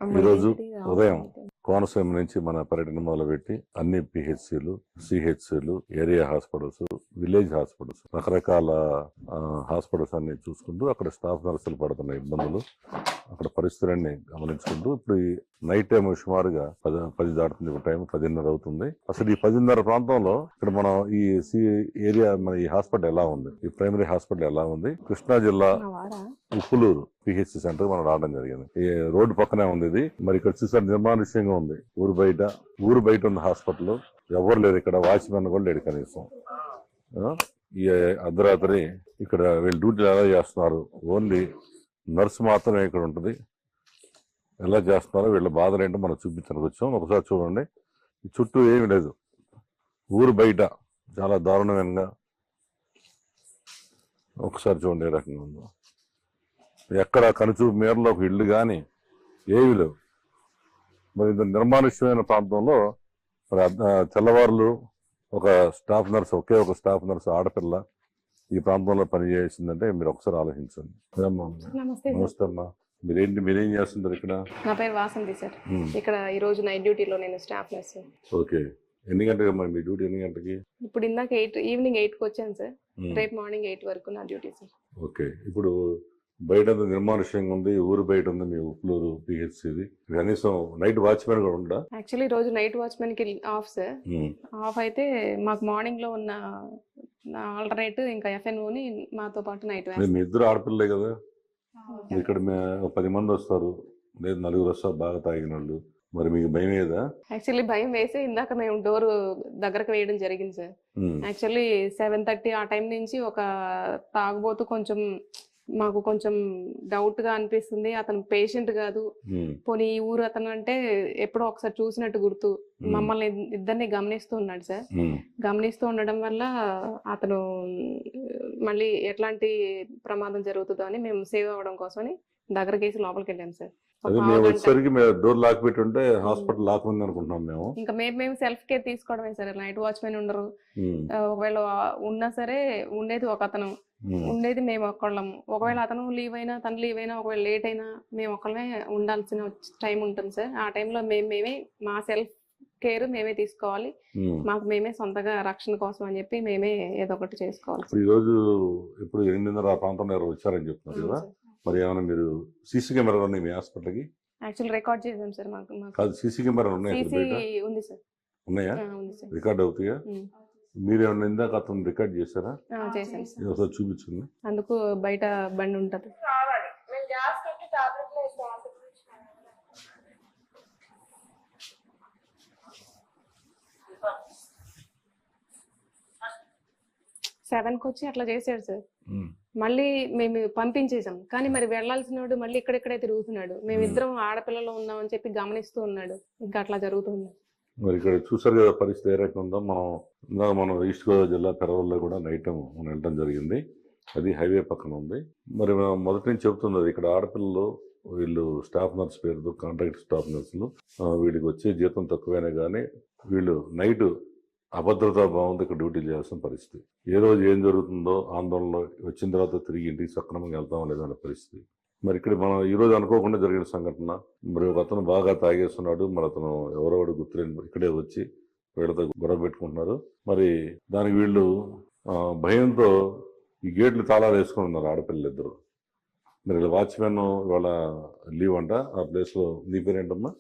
ఈరోజు ఉదయం కోనసీమ నుంచి మన పర్యటన మొదలుపెట్టి అన్ని పిహెచ్సిలు, సిహెచ్సిలు, ఏరియా హాస్పిటల్స్, విలేజ్ హాస్పిటల్స్, రకరకాల హాస్పిటల్స్ అన్ని చూసుకుంటూ అక్కడ స్టాఫ్ నర్సులు పడుతున్న ఇబ్బందులు, అక్కడ పరిస్థితులన్నీ గమనించుకుంటూ ఇప్పుడు ఈ నైట్ టైం సుమారుగా 10 దాటుతుంది, ఇప్పుడు టైం 10:30 అవుతుంది. అసలు ఈ 10:30 ప్రాంతంలో ఇక్కడ మనం ఈ ఏరియా మన ఈ హాస్పిటల్ ఎలా ఉంది, ఈ ప్రైమరీ హాస్పిటల్ ఎలా ఉంది, కృష్ణా జిల్లా ఉప్పులూరు పిహెచ్సి సెంటర్ మనం రావడం జరిగింది. ఈ రోడ్డు పక్కనే ఉంది ఇది. మరి ఇక్కడ చూసారు నిర్మానుష్యంగా ఉంది. ఊరు బయట ఉన్న హాస్పిటల్, ఎవరు లేరు ఇక్కడ, వాచ్మెన్ కూడా లేడు కనీసం. ఈ అర్ధరాత్రి ఇక్కడ వీళ్ళు డ్యూటీలు ఎలా చేస్తున్నారు, ఓన్లీ నర్సు మాత్రమే ఇక్కడ ఉంటుంది. ఎలా చేస్తున్నారో వీళ్ళ బాధలు ఏంటో మనం చూపించడానికి వచ్చాం. ఒకసారి చూడండి, చుట్టూ ఏమి లేదు, ఊరు బయట చాలా దారుణంగా. ఒకసారి చూడండి ఏ రకంగా ఉందో. ఎక్కడ కనుచూపు మేరలో ఒక ఇల్లు కానీ ఏవి లేవు. మరి ఇంత నిర్మానుష్యమైన ప్రాంతంలో మరి తెల్లవారులు ఒక స్టాఫ్ నర్స్, ఒకే ఒక స్టాఫ్ నర్స్ ఆడపిల్ల ఈ ప్రాంతంలో పనిచేసిందంటే మీరు ఒకసారి ఆలోచించండి. నమస్తే అమ్మా, మీరేం చేస్తుంటారు ఇక్కడ? నా పేరు వాసంతి సార్. ఇక్కడ ఈ రోజు నైట్ డ్యూటీలో నేను స్టాఫ్ నర్స్. ఓకే, ఎన్ని గంటలకి అమ్మా మీ డ్యూటీ? ఎన్ని గంటలకి? ఇప్పుడు ఇందాక ఈవినింగ్ 8కి వచ్చాను సార్. రేపు మార్నింగ్ 8 వరకు నా డ్యూటీ సార్. ఓకే, ఇప్పుడు బయట నిర్మానుష్యంగా ఉంది, ఊరు బయట ఉంది మీ ఉప్పులూరు పిహెచ్సిది. కనీసం నైట్ వాచ్మెన్ కూడా ఉందా? యాక్చువల్లీ రోజు నైట్ వాచ్మెన్ కి ఆఫ్ సార్. ఆఫ్ అయితే మాకు మార్నింగ్ లో ఉన్న ఆల్టర్నేట్ ఇంకా ఎఫ్ఎన్ఓని మాతో పాటు నైట్. మీ ఇద్దరు ఆడపిల్లలే కదా, ఇక్కడ 10 మంది వస్తారు, లేదు 4 వస్తారు బాగా తాగిన వాళ్ళు. మరి మీకు భయం ఏదా? యాక్చువల్లీ భయం వేసి ఇందాక మేము డోర్ దగ్గరకు వేయడం జరిగింది సార్. యాక్చువల్లీ 7:30 ఆ టైం నుంచి ఒక తాగుబోతూ మాకు కొంచెం డౌట్ గా అనిపిస్తుంది. అతను పేషెంట్ కాదు, పోనీ ఈ ఊరు అతను అంటే ఎప్పుడో ఒకసారి చూసినట్టు గుర్తు. మమ్మల్ని ఇద్దరిని గమనిస్తూ ఉన్నాడు సార్. గమనిస్తూ ఉండడం వల్ల అతను మళ్ళీ ఎట్లాంటి ప్రమాదం జరుగుతుందో అని మేము సేవ్ అవ్వడం కోసమని దగ్గర కేసి లోపలికి వెళ్ళాం సార్. డోర్ లాక్ పెట్టి ఉంటే హాస్పిటల్ లాక్ ఉంది అనుకుంటున్నాం మేము. ఇంకా మేము సెల్ఫ్ కేర్ తీసుకోవడమే సార్. నైట్ వాచ్మెన్ ఉండరు, ఒకవేళ ఉన్నా సరే ఉండేది ఒక అతను, ఉండేది మేము ఒక్కళ్ళము. ఒకవేళ అతను లీవ్ అయినా, తను లీవ్ అయినా, ఒకవేళ లేట్ అయినా మేము ఒక్కళ్ళమే ఉండాల్సిన టైం ఉంటుంది సార్. ఆ టైంలో మేమే మా సెల్ఫ్ కేర్ మేమే తీసుకోవాలి. మాకు మేమే సొంతగా రక్షణ కోసం అని చెప్పి మేమే ఏదో ఒకటి చేసుకోవాలి. ఈ రోజు ఇప్పుడు 8:30 ఆ ప్రాంతంలో వచ్చారని చెప్తున్నారు కదా, మరి ఏమైనా మీరు సీసీ కెమెరాలు ఉన్నాయి మీ హాస్పిటల్కి? యాక్చువల్ రికార్డ్ చేసాం సార్. కాదు, సీసీ కెమెరాలు ఉన్నాయి? ఉంది సార్. ఉన్నాయా? రికార్డ్ అవుతాయా? మీరేమన్నా ఇందాక అతను రికార్డ్ చేశారా? చేశాను. ఒకసారి చూపించండి. అందుకు బయట బండి ఉంటది. 7కి వచ్చి అట్లా చేశాడు సార్. మళ్ళీ మేము పంపించేసాం, కానీ మరి వెళ్లాల్సినోడు మళ్ళీ ఇక్కడెక్కడే తిరుగుతున్నాడు. మేమిద్దరం ఆడపిల్లలు ఉన్నామని చెప్పి గమనిస్తూ ఉన్నాడు. ఇంకా అట్లా జరుగుతుంది. మరి ఇక్కడ చూసారు కదా పరిస్థితి ఏ రకంగా ఉందో. మనం ఈస్ట్ గోదావరి జిల్లా పెరవల్లో కూడా నైట్ మనం వెళ్ళడం జరిగింది. అది హైవే పక్కన ఉంది. మరి మొదటి నుంచి చెబుతుంది అది, ఇక్కడ ఆడపిల్లలు వీళ్ళు స్టాఫ్ నర్స్ పేరుతో కాంట్రాక్ట్ స్టాఫ్ నర్సులు, వీళ్ళకి వచ్చే జీతం తక్కువైనా కానీ వీళ్ళు నైట్ అభద్రతా భావంతో ఇక్కడ డ్యూటీలు చేయాల్సిన పరిస్థితి. ఏ రోజు ఏం జరుగుతుందో ఆందోళనలో, వచ్చిన తర్వాత తిరిగి ఇంటికి సక్రమంగా వెళ్తామో లేదనే పరిస్థితి. మరి ఇక్కడ మనం ఈరోజు అనుకోకుండా జరిగిన సంఘటన, మరి ఒక అతను బాగా తాగేస్తున్నాడు, మరి అతను ఎవరెవడు గుర్తులేని ఇక్కడే వచ్చి వీళ్ళతో గొడవ పెట్టుకుంటున్నారు. మరి దానికి వీళ్ళు భయంతో ఈ గేట్లు తాళాలు వేసుకుని ఉన్నారు ఆడపిల్లలు ఇద్దరు. మరి వాచ్మెన్ ఇవాళ లీవ్ అంట ఆ ప్లేస్లో. నీ పేరేంటమ్మా?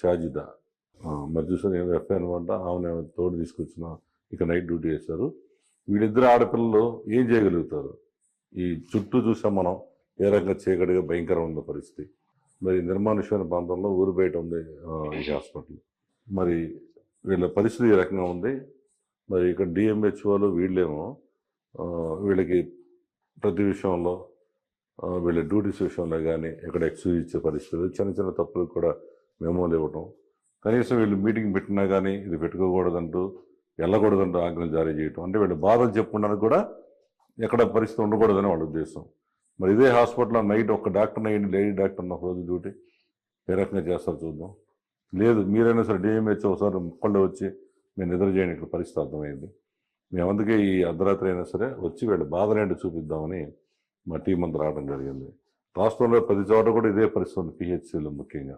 షాజిదా. మరి చూసాను ఎఫ్ఐఆర్ అనమాట. ఆమె తోడు తీసుకొచ్చిన ఇక నైట్ డ్యూటీ చేశారు. వీళ్ళిద్దరు ఆడపిల్లలు ఏం చేయగలుగుతారు? ఈ చుట్టూ చూసాం మనం ఏ రకంగా చీకటిగా భయంకరమైన పరిస్థితి. మరి నిర్మానుష్యమైన ప్రాంతంలో ఊరు బయట ఉంది ఈ హాస్పిటల్. మరి వీళ్ళ పరిస్థితి ఏ రకంగా ఉంది? మరి ఇక్కడ డిఎంహెచ్ఓలు వీళ్ళేమో వీళ్ళకి ప్రతి విషయంలో వీళ్ళ డ్యూటీస్ విషయంలో కానీ ఇక్కడ ఎక్స్క్యూజ్ ఇచ్చే పరిస్థితులు, చిన్న చిన్న తప్పులకు కూడా మెమోలు ఇవ్వటం, కనీసం వీళ్ళు మీటింగ్ పెట్టినా కానీ ఇది పెట్టుకోకూడదంటూ, వెళ్ళకూడదంటూ ఆజ్ఞలు జారీ చేయటం. అంటే వీళ్ళు బాధలు చెప్పుకోవడానికి కూడా ఎక్కడ పరిస్థితి ఉండకూడదని వాళ్ళ ఉద్దేశం. మరి ఇదే హాస్పిటల్లో నైట్ ఒక డాక్టర్ అయ్యింది, లేడీ డాక్టర్ ఉన్న రోజు డ్యూటీ ఏ రకంగా చేస్తారు చూద్దాం. లేదు మీరైనా సరే డిఎంహెచ్ ఒకసారి ఒక్కళ్ళు వచ్చి మేము నిద్ర చేయని ఇక్కడ పరిస్థితి అర్థమైంది. మేము అందుకే ఈ అర్ధరాత్రి అయినా సరే వచ్చి వీళ్ళ బాధలేంటి చూపిద్దామని మా టీం అంతా రావడం జరిగింది. రాష్ట్రంలో ప్రతి చోట కూడా ఇదే పరిస్థితి ఉంది పిహెచ్సిలో ముఖ్యంగా.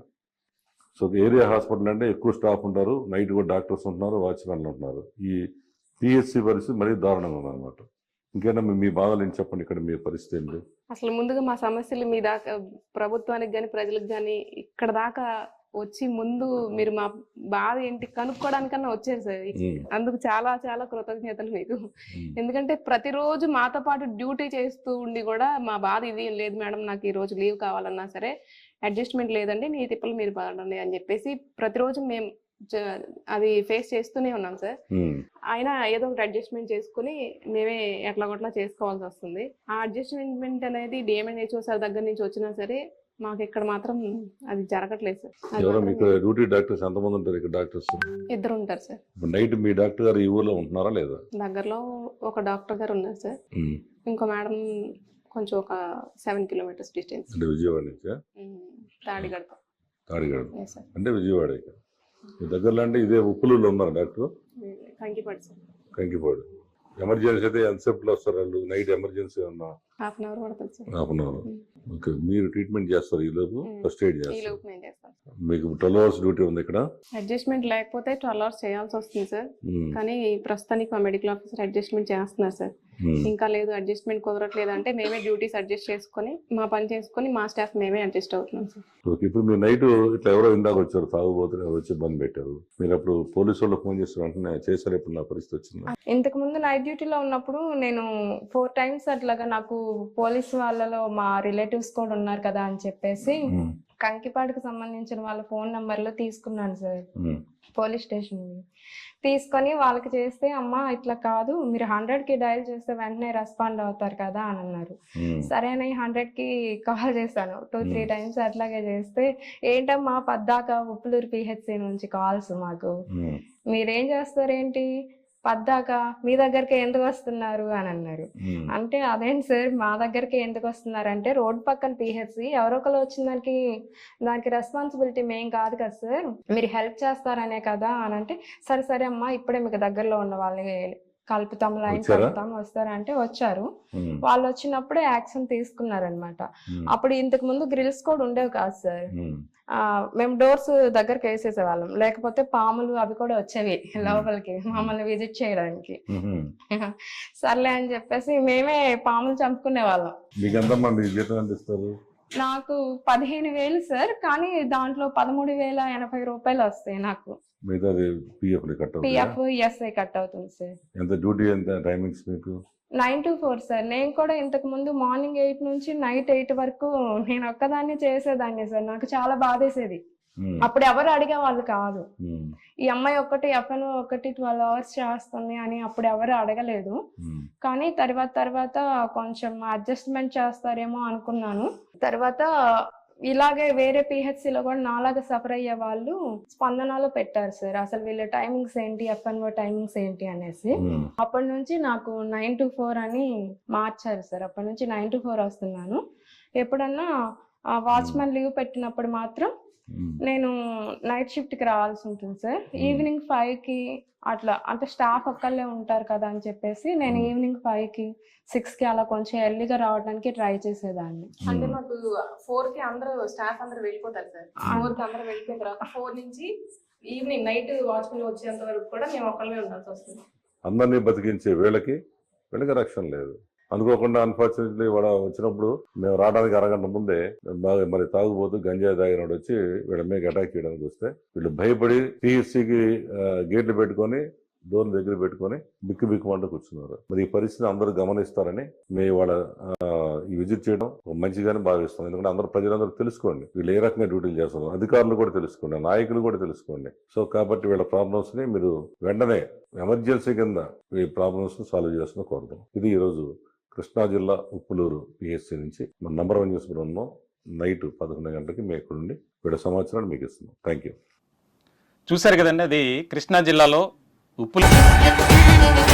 సో ఏరియా హాస్పిటల్ అంటే ఎక్కువ స్టాఫ్ ఉంటారు, నైట్ కూడా డాక్టర్స్ ఉంటున్నారు, వాచ్మెన్లు ఉంటున్నారు. ఈ పిహెచ్సి పరిస్థితి మరీ దారుణంగా ఉందన్నమాట. ఇంకైనా మీ బాధలు ఏంటి చెప్పండి, ఇక్కడ మీ పరిస్థితి ఏంటి? అసలు ముందుగా మా సమస్యలు మీ దాకా ప్రభుత్వానికి కానీ ప్రజలకు కానీ ఇక్కడ దాకా వచ్చి ముందు మీరు మా బాధ ఏంటి కనుక్కోవడానికన్నా వచ్చారు సార్. అందుకు చాలా చాలా కృతజ్ఞతలు మీకు. ఎందుకంటే ప్రతిరోజు మాతో పాటు డ్యూటీ చేస్తూ ఉండి కూడా మా బాధ ఇది లేదు మేడం, నాకు ఈ రోజు లీవ్ కావాలన్నా సరే అడ్జస్ట్మెంట్ లేదండి, మీ తిప్పలు మీరు పడండి అని చెప్పేసి ప్రతిరోజు మేము అది ఫేస్ చేస్తూనే ఉన్నాం సార్. అయినా ఏదో ఒకటి అడ్జస్ట్మెంట్ చేసుకుని మేమే ఎట్లాగొట్లా చేసుకోవాల్సి వస్తుంది. ఆ అడ్జస్ట్మెంట్ అనేది డిఎంఎన్హెచ్ఓ సార్ దగ్గర నుంచి వచ్చినా సరే మాకు ఇక్కడ మాత్రం అది జరగట్లేదు సార్. డ్యూటీ డాక్టర్స్ ఎంతమంది ఉంటారు ఇక్కడ? డాక్టర్స్ 2 ఉంటారు సార్. నైట్ మీ డాక్టర్ గారు ఈ ఊర్లో ఉంటున్నారా లేదా? దగ్గరలో ఒక డాక్టర్ గారు ఉన్నారు సార్, ఇంకో మేడం కొంచెం ఒక 7 kilometers డిస్టెన్స్. అంటే విజయవాడ నుంచి? తాడిగడప. అంటే విజయవాడ. మీ దగ్గరలో అంటే ఇదే ఉప్పులూరులో ఉన్నారు doctor? Kankipadu sir. Kankipadu. Emergency అయితే ఎంతసేపులో వస్తారు వాళ్ళు? నైట్ ఎమర్జెన్సీ ఉన్నా ½ hour పడుతుంది సార్. ½ hour. ఓకే, మీరు ట్రీట్మెంట్ చేస్తారు ఈ లోపు? ఫస్ట్ ఎయిడ్ ఈ చేస్తారు. లోపు నేను చేస్తాను. మీకు 12 hours డ్యూటీ ఉంది ఇక్కడ? అడ్జస్ట్మెంట్ లేకపోతే 12 hours చేయాల్సి వస్తుంది సార్. కానీ ప్రస్తుతానికి మా మెడికల్ ఆఫీసర్ అడ్జస్ట్మెంట్ చేస్తున్నారు సార్. ఇంకా లేదు అడ్జస్ట్మెంట్ కుదరట్లేదు అంటే మేమే డ్యూటీస్ అడ్జస్ట్ చేసుకొని మా పని చేసుకొని మా స్టాఫ్ మేమే అడ్జస్ట్ అవుతున్నాం సార్. ఓకే, ఇప్పుడు మీరు నైట్ ఇట్లా ఎవరో ఇందాక వచ్చారు, తాగుబోతున్నారు, వచ్చి బంద్ పెట్టారు. మీరు అప్పుడు పోలీసు వాళ్ళు ఫోన్ చేస్తారు వెంటనే చేశారు? ఎప్పుడు నా పరిస్థితి వచ్చింది? ఇంతకు ముందు నైట్ డ్యూటీలో ఉన్నప్పుడు నేను 4 times అట్లాగా నాకు పోలీసు వాళ్ళలో మా రిలేటివ్స్ కూడా ఉన్నారు కదా అని చెప్పేసి కంకిపాడుకు సంబంధించిన వాళ్ళ ఫోన్ నంబర్లు తీసుకున్నాను సార్. పోలీస్ స్టేషన్ తీసుకొని వాళ్ళకి చేస్తే అమ్మ ఇట్లా కాదు, మీరు 100కి డయల్ చేస్తే వెంటనే రెస్పాండ్ అవుతారు కదా అని అన్నారు. సరే అని 100కి కాల్ చేశాను 2-3 times. అట్లాగే చేస్తే ఏంటమ్మా పద్దాక ఉప్పులూరు పిహెచ్సి నుంచి కాల్స్ మాకు, మీరేం చేస్తారేంటి పద్దాక మీ దగ్గరికి ఎందుకు వస్తున్నారు అని అన్నారు. అంటే అదేంటి సార్ మా దగ్గరికి ఎందుకు వస్తున్నారు అంటే రోడ్ పక్కన పిహెచ్సి ఎవరో ఒకరు వచ్చిన దానికి రెస్పాన్సిబిలిటీ మేం కాదు కదా సార్, మీరు హెల్ప్ చేస్తారనే కదా అని అంటే సరే సరే అమ్మా ఇప్పుడే మీకు దగ్గరలో ఉన్న వాళ్ళని కలుపుతాం, లైన్ కలుపుతాం, వస్తారంటే వచ్చారు. వాళ్ళు వచ్చినప్పుడే యాక్షన్ తీసుకున్నారనమాట. అప్పుడు ఇంతకు ముందు గ్రిల్స్ కూడా ఉండేవి కాదు సార్, మేము డోర్స్ దగ్గరకు వేసేసేవాళ్ళం, లేకపోతే పాములు అవి కూడా వచ్చేవి లోపలికి మమ్మల్ని విజిట్ చేయడానికి. సర్లే అని చెప్పేసి మేమే పాములు చంపుకునే వాళ్ళం. నాకు 15,000 సార్, కానీ దాంట్లో 13,080 రూపాయలు వస్తాయి నాకు. పిఎఫ్ ఈఎస్ఐ కట్ అవుతుంది సార్. ఎంత డ్యూటీ, ఎంత టైమింగ్స్ మీకు? 9 to 4 సార్. నేను కూడా ఇంతకు ముందు మార్నింగ్ 8 నుంచి నైట్ 8 వరకు నేను ఒక్కదాన్ని చేసేదాన్ని సార్. నాకు చాలా బాధేసేది. అప్పుడు ఎవరు అడిగే వాళ్ళు కాదు. ఈ అమ్మాయి ఒకటి ఎఫ్ఎన్ ఒకటి 12 hours చేస్తుంది అని అప్పుడు ఎవరు అడగలేదు. కానీ తర్వాత కొంచెం అడ్జస్ట్మెంట్ చేస్తారేమో అనుకున్నాను. తర్వాత ఇలాగే వేరే పిహెచ్సిలో కూడా నాలాగా సఫర్ అయ్యే వాళ్ళు స్పందనలో పెట్టారు సార్, అసలు వీళ్ళ టైమింగ్స్ ఏంటి, ఎఫ్ఎన్ఓ టైమింగ్స్ ఏంటి అనేసి. అప్పటి నుంచి నాకు 9 to 4 అని మార్చారు సార్. అప్పటి నుంచి 9 to 4 వస్తున్నాను. ఎప్పుడన్నా వాచ్మెన్ లీవ్ పెట్టినప్పుడు మాత్రం నేను నైట్ షిఫ్ట్కి రావాల్సి ఉంటుంది సార్. ఈవినింగ్ 5కి అట్లా, అంటే స్టాఫ్ ఒక్కళ్ళే ఉంటారు కదా అని చెప్పేసి నేను ఈవినింగ్ 5కి 6కి అలా కొంచెం ఎర్లీగా రావడానికి ట్రై చేసేదాన్ని. అంటే మాకు 4కి అందరూ స్టాఫ్ అందరూ వెళ్ళిపోతారు సార్. 4కి అందరూ వెళ్ళిపోయిన తర్వాత 4 నుంచి ఈవినింగ్ నైట్ వాచ్మెన్ వచ్చేంత వరకు కూడా మేము ఒక్కళ్ళమే ఉండాల్సి వస్తుంది. అందరినీ బతికించే వీళ్ళకి రక్షణ లేదు. అనుకోకుండా అన్ఫార్చునేట్లీ వాడు వచ్చినప్పుడు మేము రావడానికి అరగంట ముందే బాగా మరి తాగుబోతూ గంజాయి తాగినోడు వచ్చి వీళ్ళ మీద అటాక్ చేయడానికి వస్తే వీళ్ళు భయపడి పిహెచ్సికి గేట్లు పెట్టుకొని డోర్ల దగ్గర పెట్టుకొని బిక్కుమంటూ కూర్చున్నారు. మరి ఈ పరిస్థితిని అందరూ గమనిస్తారని మేము వాళ్ళ ఈ విజిట్ చేయడం మంచిగానే భావిస్తాం. ఎందుకంటే అందరూ ప్రజలందరూ తెలుసుకోండి వీళ్ళు ఏ రకంగా డ్యూటీలు చేస్తున్నారు, అధికారులు కూడా తెలుసుకోండి, నాయకులు కూడా తెలుసుకోండి. సో కాబట్టి వీళ్ళ ప్రాబ్లమ్స్ ని మీరు వెంటనే ఎమర్జెన్సీ కింద ఈ ప్రాబ్లమ్స్ ని సాల్వ్ చేస్తున్న కోరుతాం. ఇది ఈరోజు కృష్ణా జిల్లా ఉప్పులూరు పిహెచ్సి నుంచి మన నంబర్ 1 న్యూస్ బృందం నైట్ 11 గంటలకి మీ ఇక్కడ నుండి వీళ్ళ సమాచారాన్ని మీకు ఇస్తున్నాం. Thank you. చూశారు కదండి, అది కృష్ణా జిల్లాలో ఉప్పులూరు